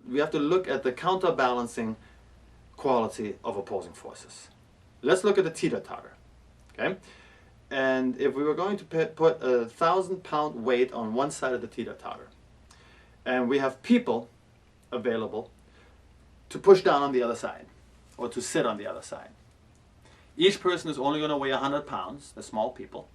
we have to look at the counterbalancing quality of opposing forces. Let's look at the teeter-totter. Okay? And if we were going to put a 1,000-pound weight on one side of the teeter-totter, and we have people available to push down on the other side, or to sit on the other side. Each person is only going to weigh 100 pounds, they're small people.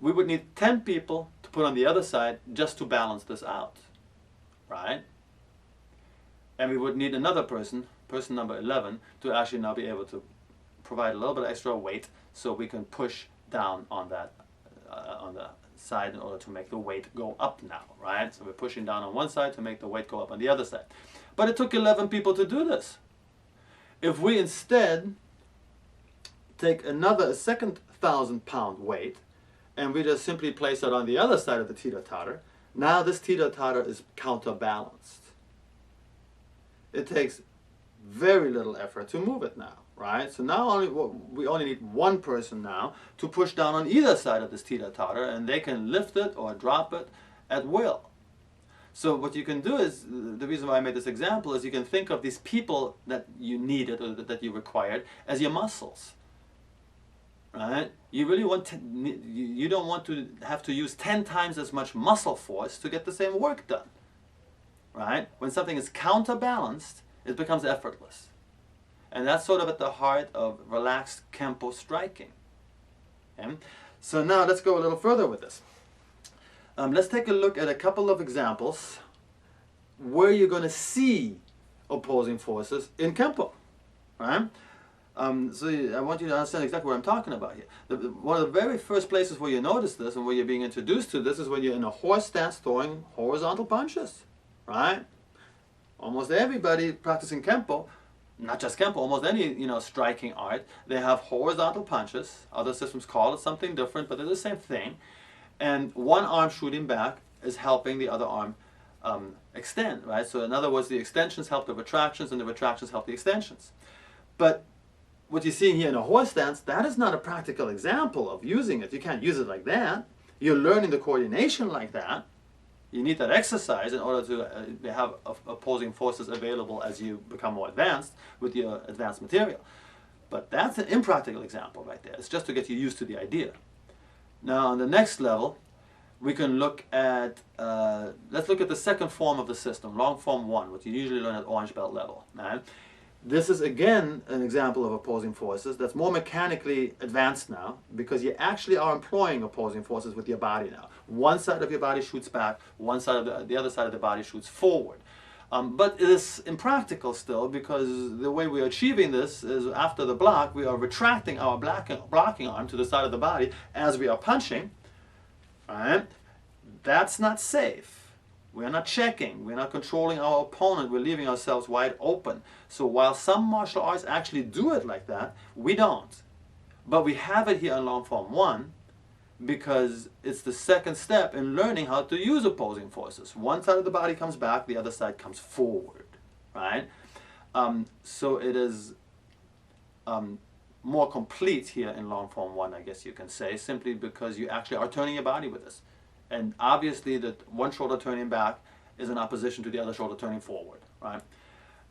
We would need 10 people to put on the other side just to balance this out, right? And we would need another person, person number 11, to actually now be able to provide a little bit of extra weight so we can push down on that, on the side in order to make the weight go up now, right? So we're pushing down on one side to make the weight go up on the other side. But it took 11 people to do this. If we instead take a second 1,000-pound weight and we just simply place it on the other side of the teeter-totter, now this teeter-totter is counterbalanced. It takes very little effort to move it now, right? So now we only need one person now to push down on either side of this teeter-totter, and they can lift it or drop it at will. So what you can do is, the reason why I made this example is you can think of these people that you needed or that you required as your muscles, right? You really you don't want to have to use 10 times as much muscle force to get the same work done, right? When something is counterbalanced, it becomes effortless. And that's sort of at the heart of relaxed Kenpo striking. Okay? So now let's go a little further with this. Let's take a look at a couple of examples where you're going to see opposing forces in Kenpo. Right? So I want you to understand exactly what I'm talking about here. One of the very first places where you notice this and where you're being introduced to this is when you're in a horse stance throwing horizontal punches. Right? Almost everybody practicing Kenpo, not just Kenpo, almost any striking art, they have horizontal punches. Other systems call it something different, but they're the same thing. And one arm shooting back is helping the other arm extend, right? So in other words, the extensions help the retractions and the retractions help the extensions. But what you're seeing here in a horse stance, that is not a practical example of using it. You can't use it like that. You're learning the coordination like that. You need that exercise in order to have opposing forces available as you become more advanced with your advanced material. But that's an impractical example right there. It's just to get you used to the idea. Now on the next level, we can look at, let's look at the second form of the system, long form 1, which you usually learn at orange belt level. Right? This is again an example of opposing forces that's more mechanically advanced now because you actually are employing opposing forces with your body now. One side of your body shoots back, one side of the other side of the body shoots forward. But it is impractical still because the way we are achieving this is after the block, we are retracting our blocking arm to the side of the body as we are punching. Right? That's not safe. We're not checking. We're not controlling our opponent. We're leaving ourselves wide open. So while some martial arts actually do it like that, we don't. But we have it here in long form 1 because it's the second step in learning how to use opposing forces. One side of the body comes back, the other side comes forward, right? So it is more complete here in long form 1, I guess you can say, simply because you actually are turning your body with this. And obviously that one shoulder turning back is in opposition to the other shoulder turning forward, right?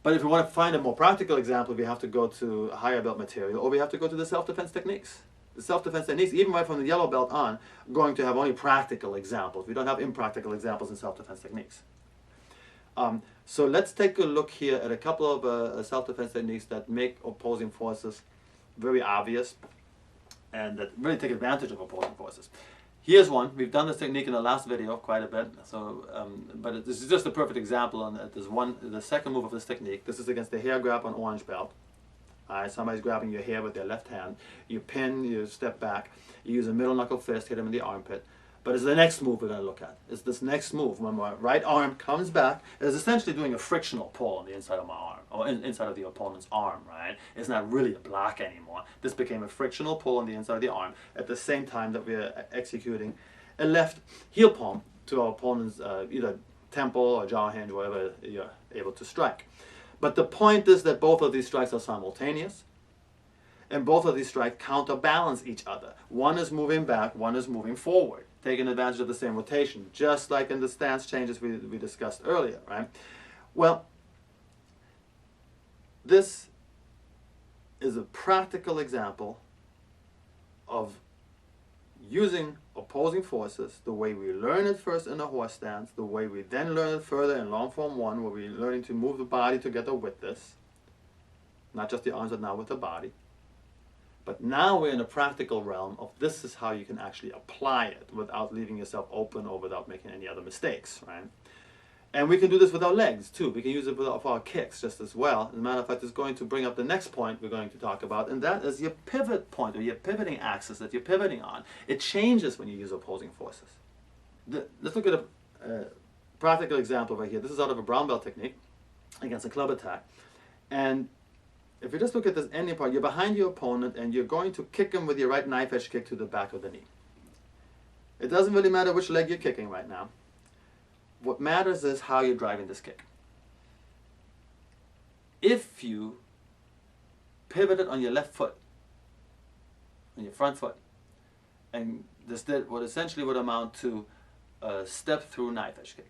But if we want to find a more practical example, we have to go to higher belt material, or we have to go to the self-defense techniques. The self-defense techniques, even right from the yellow belt on, are going to have only practical examples. We don't have impractical examples in self-defense techniques. So let's take a look here at a couple of self-defense techniques that make opposing forces very obvious and that really take advantage of opposing forces. Here's one. We've done this technique in the last video quite a bit, so but this is just a perfect example. And there's the second move of this technique. This is against the hair grab on orange belt. All right, somebody's grabbing your hair with their left hand. You pin, you step back, you use a middle knuckle fist, hit him in the armpit. But it's the next move we're going to look at. It's this next move. When my right arm comes back, it's essentially doing a frictional pull on the inside of my arm, or inside of the opponent's arm, right? It's not really a block anymore. This became a frictional pull on the inside of the arm at the same time that we're executing a left heel palm to our opponent's either temple or jaw hinge, wherever you're able to strike. But the point is that both of these strikes are simultaneous, and both of these strikes counterbalance each other. One is moving back, one is moving forward. taking advantage of the same rotation, just like in the stance changes we discussed earlier, right? Well, this is a practical example of using opposing forces the way we learn it first in a horse stance, the way we then learn it further in long form 1, where we're learning to move the body together with this, not just the arms, but now with the body. But now we're in a practical realm of this is how you can actually apply it without leaving yourself open or without making any other mistakes, right? And we can do this with our legs too. We can use it with our kicks just as well. As a matter of fact, it's going to bring up the next point we're going to talk about, and that is your pivot point, or your pivoting axis that you're pivoting on. It changes when you use opposing forces. Let's look at a practical example right here. This is out of a brown belt technique against a club attack. And if you just look at this ending part, you're behind your opponent and you're going to kick him with your right knife edge kick to the back of the knee. It doesn't really matter which leg you're kicking right now. What matters is how you're driving this kick. If you pivot it on your left foot, on your front foot, and this did what essentially would amount to a step through knife edge kick.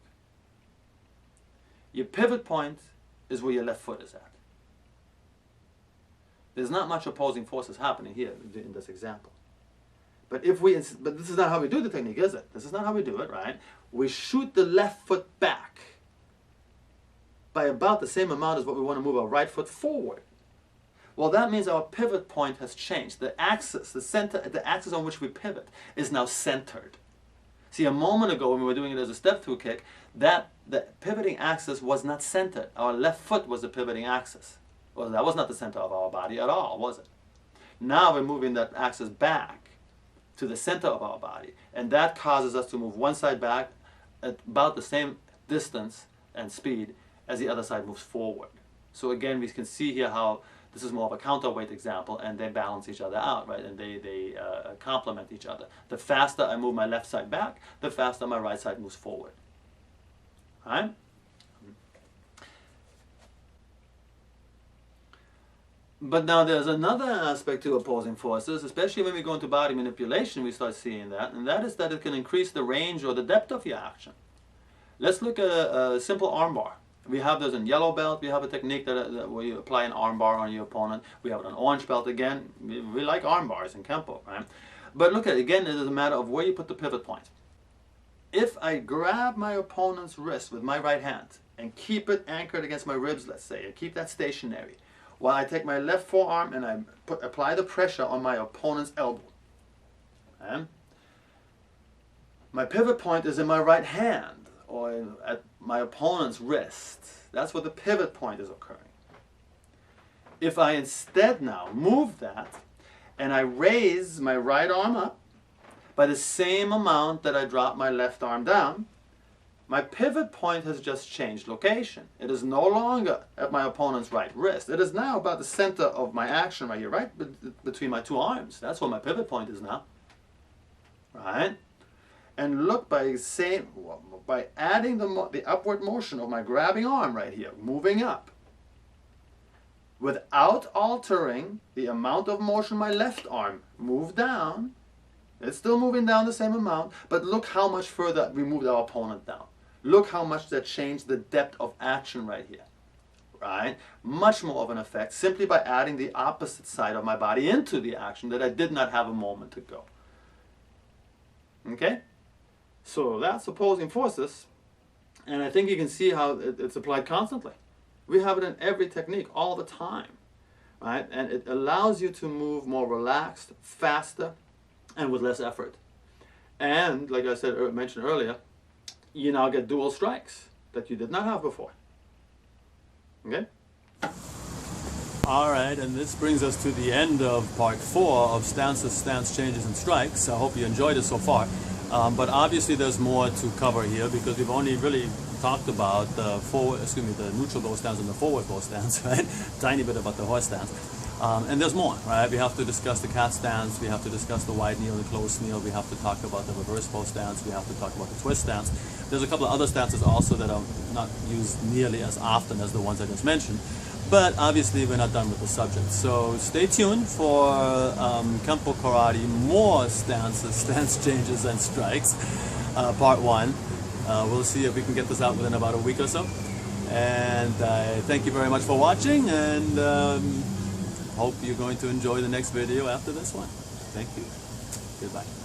Your pivot point is where your left foot is at. There's not much opposing forces happening here in this example. But but this is not how we do the technique, is it? This is not how we do it, right? We shoot the left foot back by about the same amount as what we want to move our right foot forward. Well, that means our pivot point has changed. The axis, the axis on which we pivot is now centered. See, a moment ago when we were doing it as a step-through kick, the pivoting axis was not centered. Our left foot was the pivoting axis. Well, that was not the center of our body at all, was it? Now we're moving that axis back to the center of our body, and that causes us to move one side back at about the same distance and speed as the other side moves forward. So again, we can see here how this is more of a counterweight example, and they balance each other out, right? And they complement each other. The faster I move my left side back, the faster my right side moves forward. All right? But now there's another aspect to opposing forces, especially when we go into body manipulation, we start seeing that, and that is that it can increase the range or the depth of your action. Let's look at a simple armbar. We have those in yellow belt. We have a technique where you apply an armbar on your opponent. We have it on orange belt again. We like armbars in Kenpo, right? But look at it, again, it is a matter of where you put the pivot point. If I grab my opponent's wrist with my right hand and keep it anchored against my ribs, let's say, and keep that stationary, while I take my left forearm and I apply the pressure on my opponent's elbow. Okay? My pivot point is in my right hand or at my opponent's wrist. That's where the pivot point is occurring. If I instead now move that and I raise my right arm up by the same amount that I drop my left arm down, my pivot point has just changed location. It is no longer at my opponent's right wrist. It is now about the center of my action right here, right between my two arms. That's where my pivot point is now. Right? And look, by adding the upward motion of my grabbing arm right here, moving up, without altering the amount of motion my left arm moved down, it's still moving down the same amount, but look how much further we moved our opponent down. Look how much that changed the depth of action right here, right? Much more of an effect simply by adding the opposite side of my body into the action that I did not have a moment ago. Okay? So that's opposing forces, and I think you can see how it's applied constantly. We have it in every technique all the time, right? And it allows you to move more relaxed, faster, and with less effort. And like I mentioned earlier, you now get dual strikes that you did not have before. Okay? All right, and this brings us to the end of part 4 of stances, stance changes, and strikes. I hope you enjoyed it so far. But obviously there's more to cover here because we've only really talked about the neutral bow stance and the forward bow stance, right? Tiny bit about the horse stance. And there's more, right? We have to discuss the cat stance, we have to discuss the wide kneel, the closed kneel, we have to talk about the reverse bow stance, we have to talk about the twist stance. There's a couple of other stances also that are not used nearly as often as the ones I just mentioned. But obviously we're not done with the subject. So stay tuned for Kenpo Karate, more stances, stance changes and strikes, part 1. We'll see if we can get this out within about a week or so. And thank you very much for watching, and hope you're going to enjoy the next video after this one. Thank you. Goodbye.